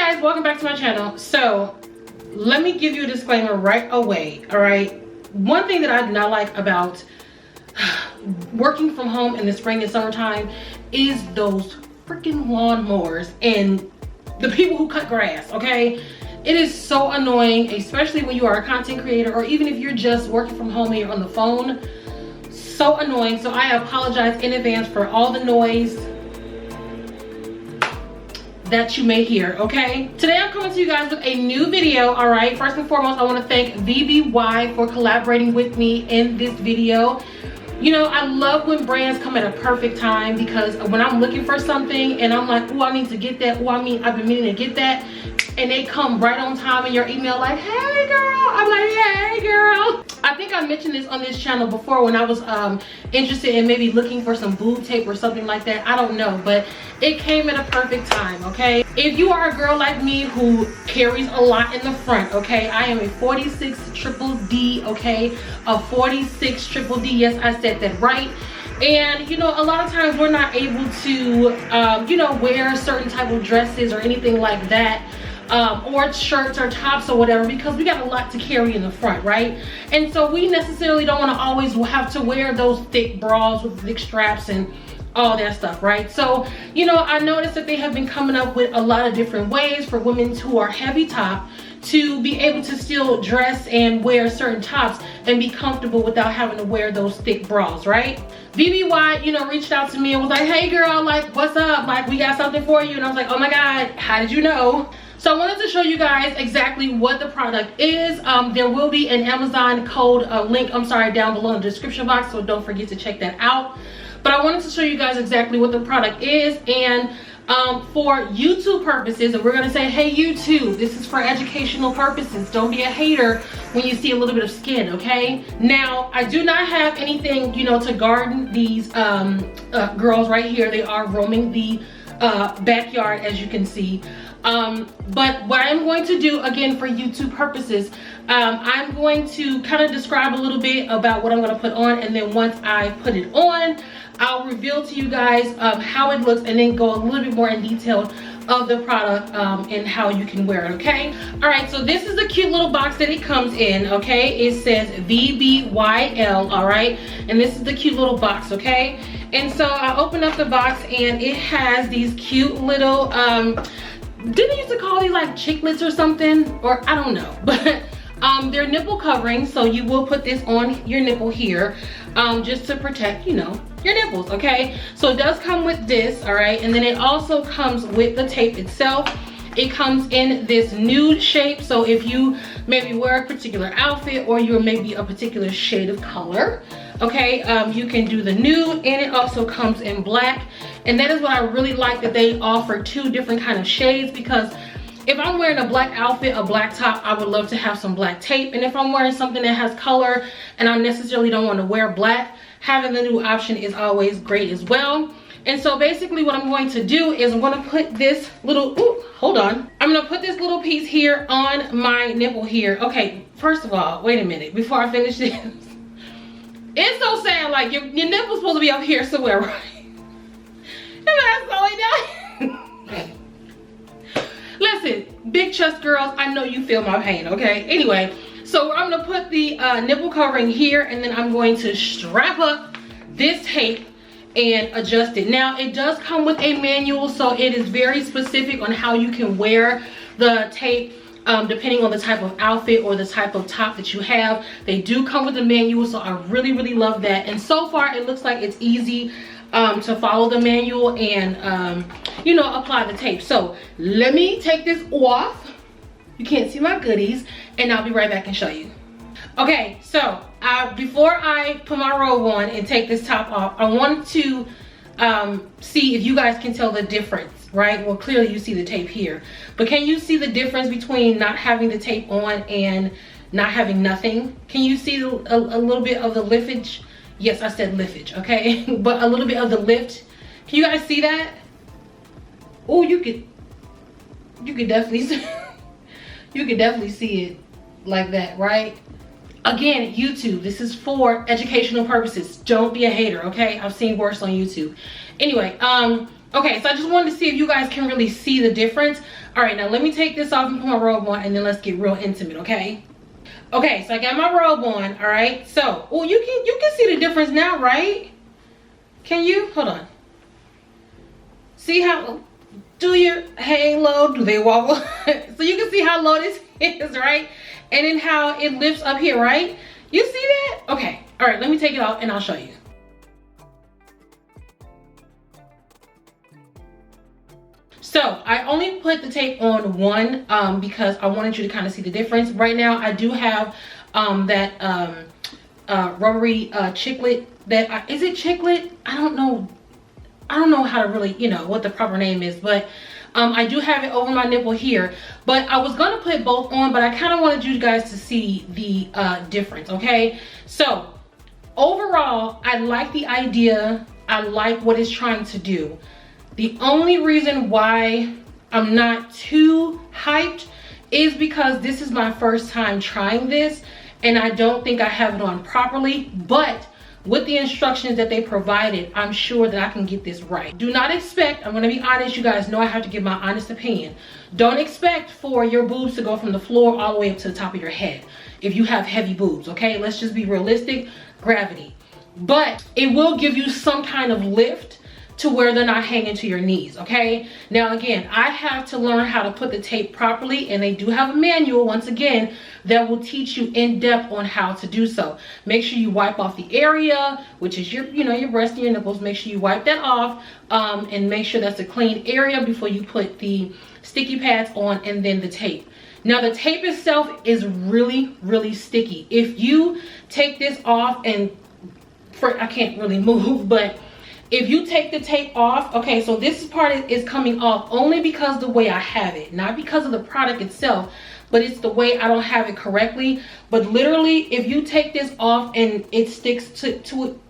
guys, welcome back to my channel. So let me give you a disclaimer right away. All right, one thing that I do not like about working from home in the spring and summertime is those freaking lawnmowers and the people who cut grass. Okay, it is so annoying, especially when you are a content creator, or even if you're just working from home and you're on the phone. So annoying. So I apologize in advance for all the noise that you may hear. Okay, today I'm coming to you guys with a new video. All right, first and foremost, I want to thank VBT for collaborating with me in this video. You know, I love when brands come at a perfect time, because when I'm looking for something and I'm like, oh, I need to get that, oh, I've been meaning to get that, and they come right on time in your email like, hey girl, I'm like, hey girl. I think I mentioned this on this channel before when I was interested in maybe looking for some boob tape or something like that. I don't know, but it came at a perfect time. Okay, if you are a girl like me who carries a lot in the front, okay, I am a 46 triple D. Okay, a 46 triple D. Yes, I said that right. And you know, a lot of times we're not able to you know, wear certain type of dresses or anything like that, or shirts or tops or whatever, because we got a lot to carry in the front, right? And so we necessarily don't want to always have to wear those thick bras with thick straps and all that stuff, right? So, you know, I noticed that they have been coming up with a lot of different ways for women who are heavy top to be able to still dress and wear certain tops and be comfortable without having to wear those thick bras, right? VBT, you know, reached out to me and was like, hey girl, like, what's up? Like, we got something for you. And I was like, oh my God, how did you know? So I wanted to show you guys exactly what the product is. There will be an Amazon code link, I'm sorry, down below in the description box, so don't forget to check that out. But I wanted to show you guys exactly what the product is, and for YouTube purposes, and we're gonna say, hey YouTube, this is for educational purposes. Don't be a hater when you see a little bit of skin, okay? Now, I do not have anything, you know, to garden these girls right here. They are roaming the backyard, as you can see. But what I'm going to do, again, for YouTube purposes, I'm going to kind of describe a little bit about what I'm going to put on, and then once I put it on, I'll reveal to you guys how it looks, and then go a little bit more in detail of the product and how you can wear it. Okay, all right, so this is the cute little box that it comes in. Okay, it says VBYL. All right, and this is the cute little box. Okay, and so I opened up the box, and it has these cute little didn't they used to call these like chiclets or something, or I don't know, but they're nipple covering, so you will put this on your nipple here, just to protect, you know, your nipples. Okay, so it does come with this. All right, and then it also comes with the tape itself. It comes in this nude shape, so if you maybe wear a particular outfit, or you're maybe a particular shade of color, okay, you can do the nude. And it also comes in black, and that is what I really like, that they offer two different kind of shades, because if I'm wearing a black outfit, a black top, I would love to have some black tape. And if I'm wearing something that has color and I necessarily don't want to wear black, having the nude option is always great as well. And so basically what I'm going to do is I'm going to put this little, ooh, hold on. I'm going to put this little piece here on my nipple here. Okay, first of all, wait a minute before I finish this. It's so sad, like your nipple's supposed to be up here somewhere, right? And that's all I done. Listen, big chest girls, I know you feel my pain. Okay, anyway, so I'm going to put the nipple covering here, and then I'm going to strap up this tape and adjust it. Now, it does come with a manual, so it is very specific on how you can wear the tape, depending on the type of outfit or the type of top that you have. They do come with a manual, so I really love that. And so far it looks like it's easy to follow the manual and you know, apply the tape. So let me take this off. You can't see my goodies, and I'll be right back and show you. Okay, so before I put my robe on and take this top off, I want to see if you guys can tell the difference, right? Well, clearly you see the tape here, but can you see the difference between not having the tape on and not having nothing? Can you see a little bit of the liftage? Yes, I said liftage, okay? But a little bit of the lift. Can you guys see that? Oh, you could definitely see, you could definitely see it like that, right? Again, YouTube, this is for educational purposes. Don't be a hater, okay? I've seen worse on YouTube. Anyway, Okay, so I just wanted to see if you guys can really see the difference. All right, now let me take this off and put my robe on, and then let's get real intimate, okay? Okay, so I got my robe on, all right? So, oh, you can see the difference now, right? Can you? Hold on. See how, do your halo, do they wobble? So you can see how low this is, right? And then how it lifts up here, right? You see that? Okay, all right, let me take it off and I'll show you. So I only put the tape on one because I wanted you to kind of see the difference. Right now I do have that rubbery chiclet that, is it chiclet? I don't know how to really, you know, what the proper name is, but I do have it over my nipple here. But I was gonna put both on, but I kind of wanted you guys to see the difference, okay? So overall, I like the idea. I like what it's trying to do. The only reason why I'm not too hyped is because this is my first time trying this and I don't think I have it on properly, but with the instructions that they provided, I'm sure that I can get this right. Do not expect, I'm gonna be honest, you guys know I have to give my honest opinion. Don't expect for your boobs to go from the floor all the way up to the top of your head if you have heavy boobs, okay? Let's just be realistic, gravity. But it will give you some kind of lift to where they're not hanging to your knees, okay? Now again, I have to learn how to put the tape properly, and they do have a manual, once again, that will teach you in depth on how to do so. Make sure you wipe off the area, which is your, you know, your breast and your nipples. Make sure you wipe that off and make sure that's a clean area before you put the sticky pads on and then the tape. Now the tape itself is really, really sticky. If you take this off and, I can't really move, but if you take the tape off, okay, so this part is coming off only because the way I have it, not because of the product itself, but it's the way I don't have it correctly. But literally, if you take this off and it sticks to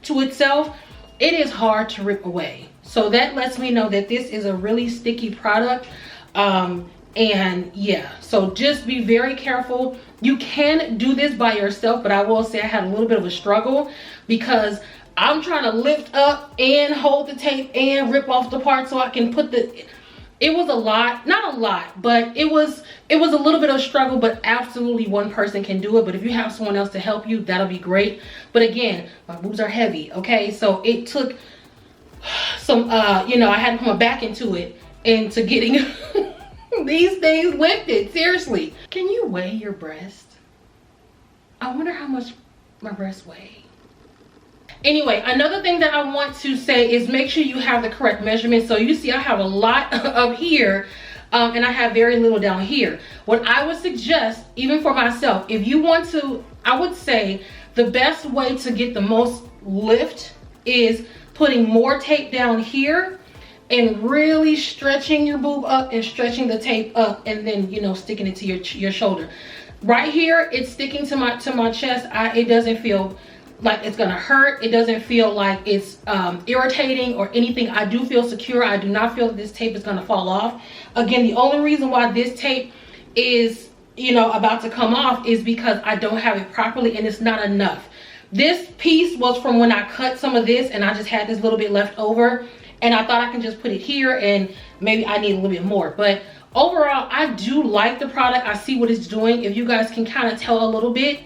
itself, it is hard to rip away. So that lets me know that this is a really sticky product. And yeah, so just be very careful. You can do this by yourself, but I will say I had a little bit of a struggle because I'm trying to lift up and hold the tape and rip off the part so I can put the, it was a lot, not a lot, but it was a little bit of a struggle, but absolutely one person can do it. But if you have someone else to help you, that'll be great. But again, my boobs are heavy, okay? So it took some, you know, I had to put my back into it, into getting these things lifted, seriously. Can you weigh your breast? I wonder how much my breasts weigh. Anyway, another thing that I want to say is make sure you have the correct measurement. So you see I have a lot up here and I have very little down here. What I would suggest, even for myself, if you want to, I would say the best way to get the most lift is putting more tape down here and really stretching your boob up and stretching the tape up, and then, you know, sticking it to your shoulder. Right here, it's sticking to my chest. It doesn't feel like it's gonna hurt. It doesn't feel like it's irritating or anything. I do feel secure. I do not feel that this tape is gonna fall off. Again, the only reason why this tape is, you know, about to come off is because I don't have it properly and it's not enough. This piece was from when I cut some of this and I just had this little bit left over, and I thought I can just put it here and maybe I need a little bit more. But overall, I do like the product. I see what it's doing. If you guys can kind of tell a little bit,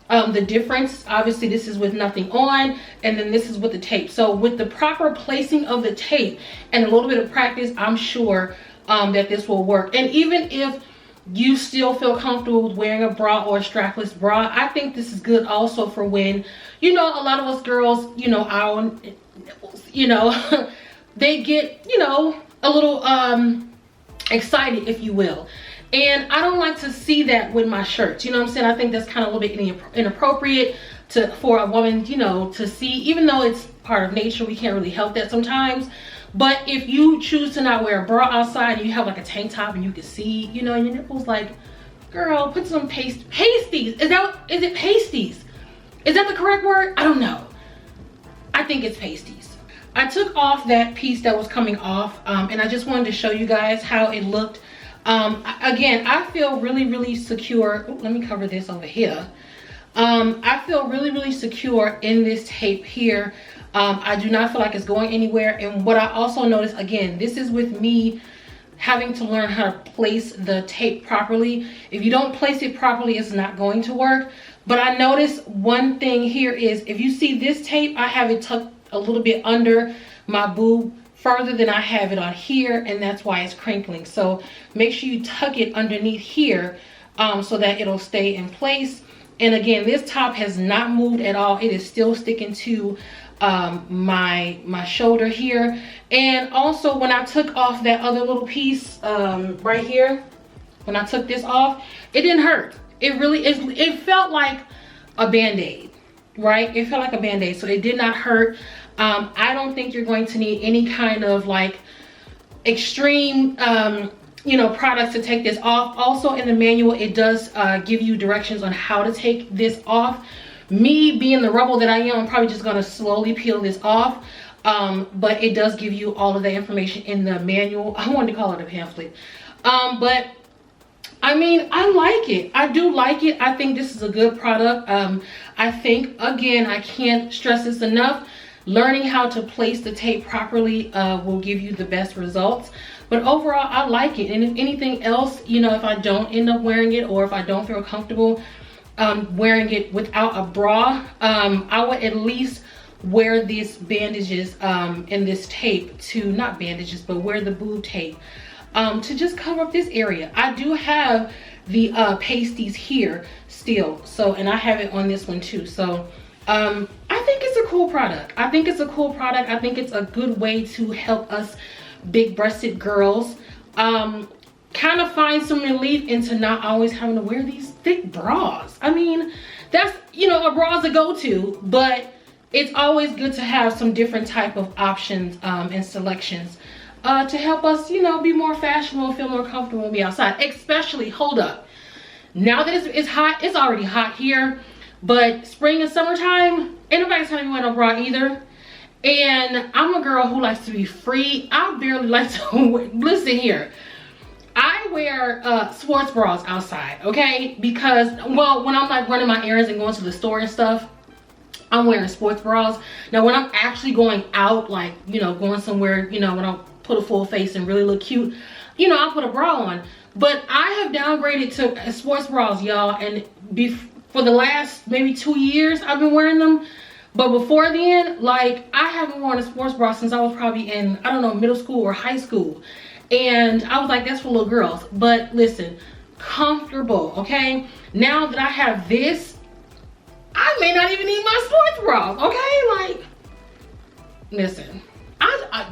the difference, obviously this is with nothing on, and then this is with the tape. So with the proper placing of the tape and a little bit of practice, I'm sure that this will work. And even if you still feel comfortable with wearing a bra or a strapless bra, I think this is good also for when, you know, a lot of us girls, you know, our nipples, you know, they get, you know, a little excited, if you will. And I don't like to see that with my shirts, you know what I'm saying? I think that's kind of a little bit inappropriate for a woman, you know, to see, even though it's part of nature, we can't really help that sometimes. But if you choose to not wear a bra outside and you have like a tank top and you can see, you know, your nipples, like, girl, put some pasties. Is it pasties? Is that the correct word? I don't know. I think it's pasties. I took off that piece that was coming off and I just wanted to show you guys how it looked. Again, I feel really, really secure. Ooh, let me cover this over here. I feel really, really secure in this tape here. I do not feel like it's going anywhere. And what I also noticed, again, this is with me having to learn how to place the tape properly. If you don't place it properly, it's not going to work. But I noticed one thing here is, if you see this tape, I have it tucked a little bit under my boob further than I have it on here, and that's why it's crinkling. So make sure you tuck it underneath here so that it'll stay in place. And again, this top has not moved at all. It is still sticking to my shoulder here. And also, when I took off that other little piece right here, when I took this off, it didn't hurt. It really is. It felt like a band-aid, right? It felt like a band-aid, so it did not hurt. I don't think you're going to need any kind of like extreme you know, products to take this off. Also in the manual, it does give you directions on how to take this off. Me being the rebel that I am, I'm probably just going to slowly peel this off. But it does give you all of the information in the manual. I wanted to call it a pamphlet. But I mean, I like it. I do like it. I think this is a good product. I think, again, I can't stress this enough, learning how to place the tape properly will give you the best results. But overall, I like it. And if anything else, you know, if I don't end up wearing it, or if I don't feel comfortable wearing it without a bra, I would at least wear these bandages and this tape to, not bandages, but wear the boob tape to just cover up this area. I do have the pasties here still, so, and I have it on this one too. So I think it's a cool product. I think it's a cool product. I think it's a good way to help us big breasted girls kind of find some relief into not always having to wear these thick bras. I mean, that's, you know, a bra's a go-to, but it's always good to have some different type of options and selections to help us, you know, be more fashionable, feel more comfortable and be outside. Especially, hold up, now that it's hot, it's already hot here, but spring and summertime, ain't nobody telling me wear no bra either. And I'm a girl who likes to be free. I barely like to wear, listen here, I wear sports bras outside, okay? Because, well, when I'm like running my errands and going to the store and stuff, I'm wearing sports bras. Now, when I'm actually going out, like, you know, going somewhere, you know, when I put a full face and really look cute, you know, I'll put a bra on. But I have downgraded to sports bras, y'all, and for the last maybe 2 years, I've been wearing them. But before then, like, I haven't worn a sports bra since I was probably in, I don't know, middle school or high school. And I was like, that's for little girls. But listen, comfortable, okay? Now that I have this, I may not even need my sports bras, okay? Like, listen,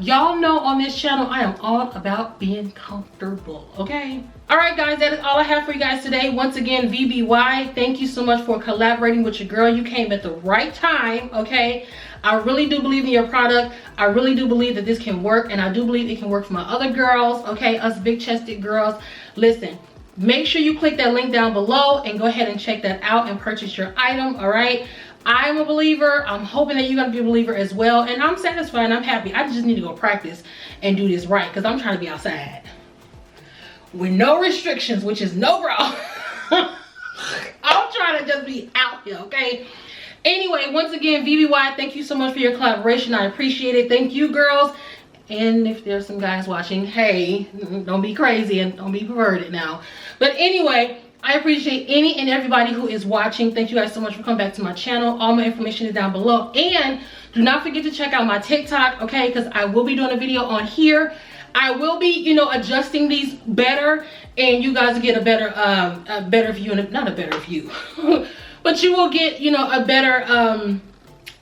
y'all know on this channel, I am all about being comfortable, okay? All right, guys, that is all I have for you guys today. Once again, VBY, thank you so much for collaborating with your girl. You came at the right time, okay? I really do believe in your product. I really do believe that this can work, and I do believe it can work for my other girls, okay? Us big-chested girls. Listen, make sure you click that link down below and go ahead and check that out and purchase your item, all right? I'm a believer. I'm hoping that you're gonna be a believer as well, and I'm satisfied and I'm happy. I just need to go practice and do this right, because I'm trying to be outside with no restrictions, which is no bra. I'm trying to just be out here, okay? Anyway, once again, VBY, thank you so much for your collaboration. I appreciate it. Thank you, girls. And if there's some guys watching, hey, don't be crazy and don't be perverted now. But anyway, I appreciate any and everybody who is watching. Thank you guys so much for coming back to my channel. All my information is down below. And do not forget to check out my TikTok, okay? Because I will be doing a video on here. I will be, you know, adjusting these better, and you guys will get a better view, and not a better view, but you will get, you know, a better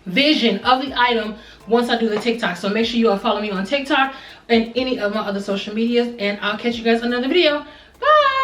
vision of the item once I do the TikTok. So make sure you are following me on TikTok and any of my other social medias, and I'll catch you guys in another video. Bye.